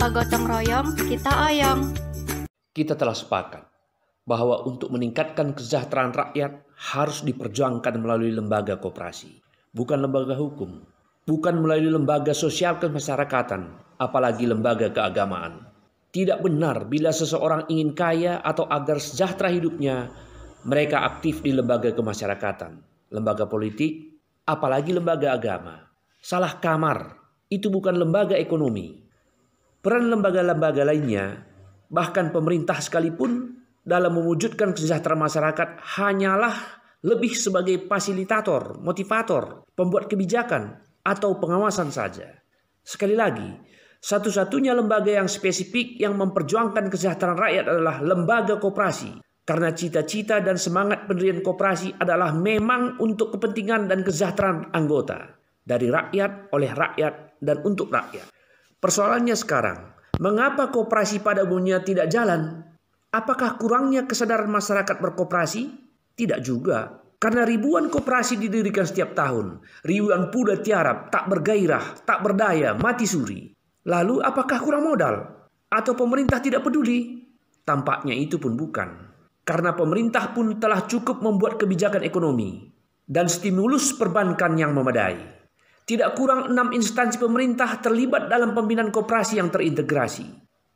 lembaga gotong royong, kita oyong. Kita telah sepakat bahwa untuk meningkatkan kesejahteraan rakyat harus diperjuangkan melalui lembaga koperasi, bukan lembaga hukum, bukan melalui lembaga sosial kemasyarakatan, apalagi lembaga keagamaan. Tidak benar bila seseorang ingin kaya atau agar sejahtera hidupnya, mereka aktif di lembaga kemasyarakatan, lembaga politik, apalagi lembaga agama. Salah kamar, itu bukan lembaga ekonomi. Peran lembaga-lembaga lainnya, bahkan pemerintah sekalipun, dalam mewujudkan kesejahteraan masyarakat hanyalah lebih sebagai fasilitator, motivator, pembuat kebijakan, atau pengawasan saja. Sekali lagi, satu-satunya lembaga yang spesifik yang memperjuangkan kesejahteraan rakyat adalah lembaga koperasi. Karena cita-cita dan semangat pendirian koperasi adalah memang untuk kepentingan dan kesejahteraan anggota. Dari rakyat, oleh rakyat, dan untuk rakyat. Persoalannya sekarang, mengapa koperasi pada umumnya tidak jalan? Apakah kurangnya kesadaran masyarakat berkoperasi? Tidak juga. Karena ribuan koperasi didirikan setiap tahun. Ribuan pemuda tiarap, tak bergairah, tak berdaya, mati suri. Lalu apakah kurang modal? Atau pemerintah tidak peduli? Tampaknya itu pun bukan. Karena pemerintah pun telah cukup membuat kebijakan ekonomi dan stimulus perbankan yang memadai. Tidak kurang 6 instansi pemerintah terlibat dalam pembinaan koperasi yang terintegrasi.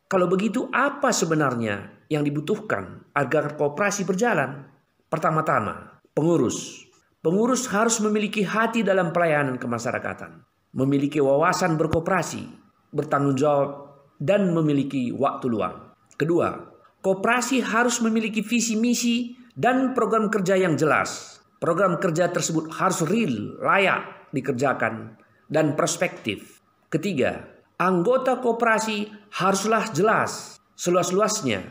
Kalau begitu, apa sebenarnya yang dibutuhkan agar koperasi berjalan? Pertama-tama, pengurus. Pengurus harus memiliki hati dalam pelayanan kemasyarakatan, memiliki wawasan berkoperasi, bertanggung jawab, dan memiliki waktu luang. Kedua, koperasi harus memiliki visi misi dan program kerja yang jelas. Program kerja tersebut harus real, layak dikerjakan, dan perspektif. Ketiga, anggota koperasi haruslah jelas, seluas-luasnya,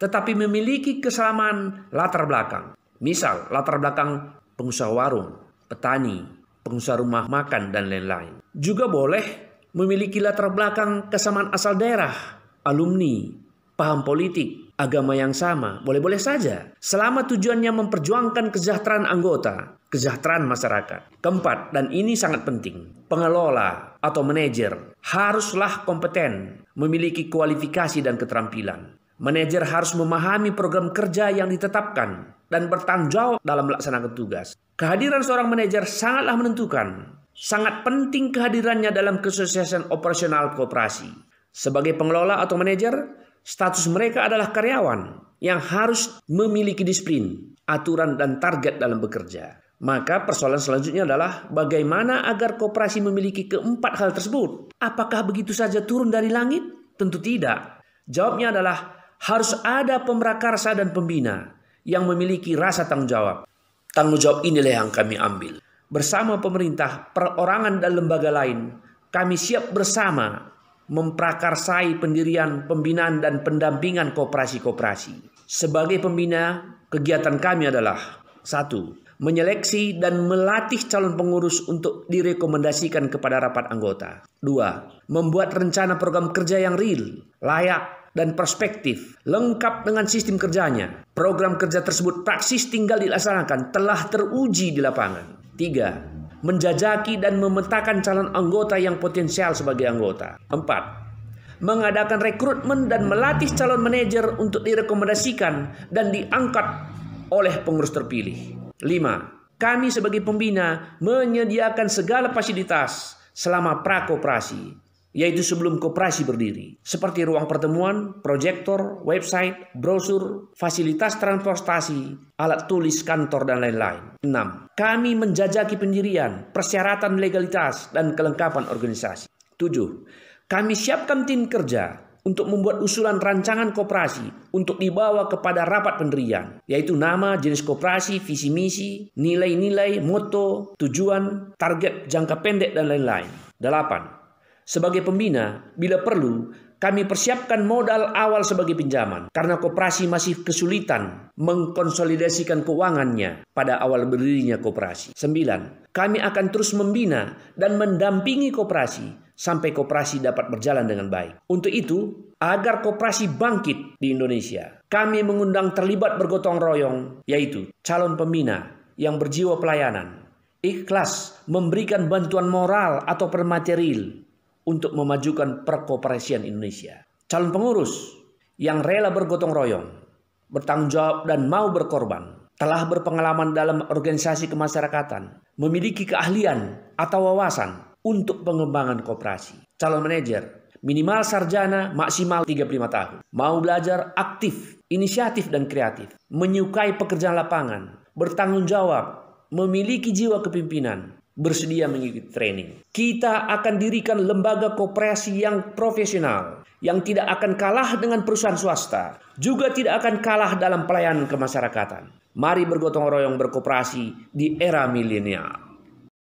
tetapi memiliki kesamaan latar belakang. Misal, latar belakang pengusaha warung, petani, pengusaha rumah makan, dan lain-lain. Juga boleh memiliki latar belakang kesamaan asal daerah, alumni, paham politik, agama yang sama, boleh-boleh saja. Selama tujuannya memperjuangkan kesejahteraan anggota, kesejahteraan masyarakat. Keempat, dan ini sangat penting, pengelola atau manajer haruslah kompeten, memiliki kualifikasi dan keterampilan. Manajer harus memahami program kerja yang ditetapkan dan bertanggung jawab dalam melaksanakan tugas. Kehadiran seorang manajer sangatlah menentukan. Sangat penting kehadirannya dalam kesuksesan operasional koperasi. Sebagai pengelola atau manajer, status mereka adalah karyawan yang harus memiliki disiplin, aturan, dan target dalam bekerja. Maka persoalan selanjutnya adalah bagaimana agar koperasi memiliki keempat hal tersebut. Apakah begitu saja turun dari langit? Tentu tidak. Jawabnya adalah harus ada pemrakarsa dan pembina yang memiliki rasa tanggung jawab. Tanggung jawab inilah yang kami ambil. Bersama pemerintah, perorangan, dan lembaga lain, kami siap bersama memprakarsai pendirian, pembinaan, dan pendampingan koperasi-koperasi. Sebagai pembina, kegiatan kami adalah 1. Menyeleksi dan melatih calon pengurus untuk direkomendasikan kepada rapat anggota. 2. Membuat rencana program kerja yang real, layak, dan perspektif, lengkap dengan sistem kerjanya. Program kerja tersebut praksis tinggal dilaksanakan, telah teruji di lapangan. 3. Menjajaki dan memetakan calon anggota yang potensial sebagai anggota. 4. Mengadakan rekrutmen dan melatih calon manajer untuk direkomendasikan dan diangkat oleh pengurus terpilih. 5. Kami sebagai pembina menyediakan segala fasilitas selama prakoperasi, yaitu sebelum koperasi berdiri, seperti ruang pertemuan, proyektor, website, brosur, fasilitas transportasi, alat tulis kantor, dan lain-lain. 6. Kami menjajaki pendirian, persyaratan legalitas, dan kelengkapan organisasi. 7. Kami siapkan tim kerja untuk membuat usulan rancangan koperasi untuk dibawa kepada rapat pendirian, yaitu nama, jenis koperasi, visi misi, nilai-nilai, moto, tujuan, target jangka pendek, dan lain-lain. 8. Sebagai pembina, bila perlu, kami persiapkan modal awal sebagai pinjaman, karena koperasi masih kesulitan mengkonsolidasikan keuangannya pada awal berdirinya koperasi. 9. Kami akan terus membina dan mendampingi koperasi sampai koperasi dapat berjalan dengan baik. Untuk itu, agar koperasi bangkit di Indonesia, kami mengundang terlibat bergotong royong, yaitu calon pembina yang berjiwa pelayanan, ikhlas memberikan bantuan moral atau material untuk memajukan perkoperasian Indonesia. Calon pengurus yang rela bergotong royong, bertanggung jawab dan mau berkorban, telah berpengalaman dalam organisasi kemasyarakatan, memiliki keahlian atau wawasan untuk pengembangan koperasi. Calon manajer, minimal sarjana, maksimal 35 tahun. Mau belajar, aktif, inisiatif dan kreatif, menyukai pekerjaan lapangan, bertanggung jawab, memiliki jiwa kepimpinan, bersedia mengikuti training. Kita akan dirikan lembaga koperasi yang profesional, yang tidak akan kalah dengan perusahaan swasta, juga tidak akan kalah dalam pelayanan kemasyarakatan. Mari bergotong royong berkoperasi di era milenial.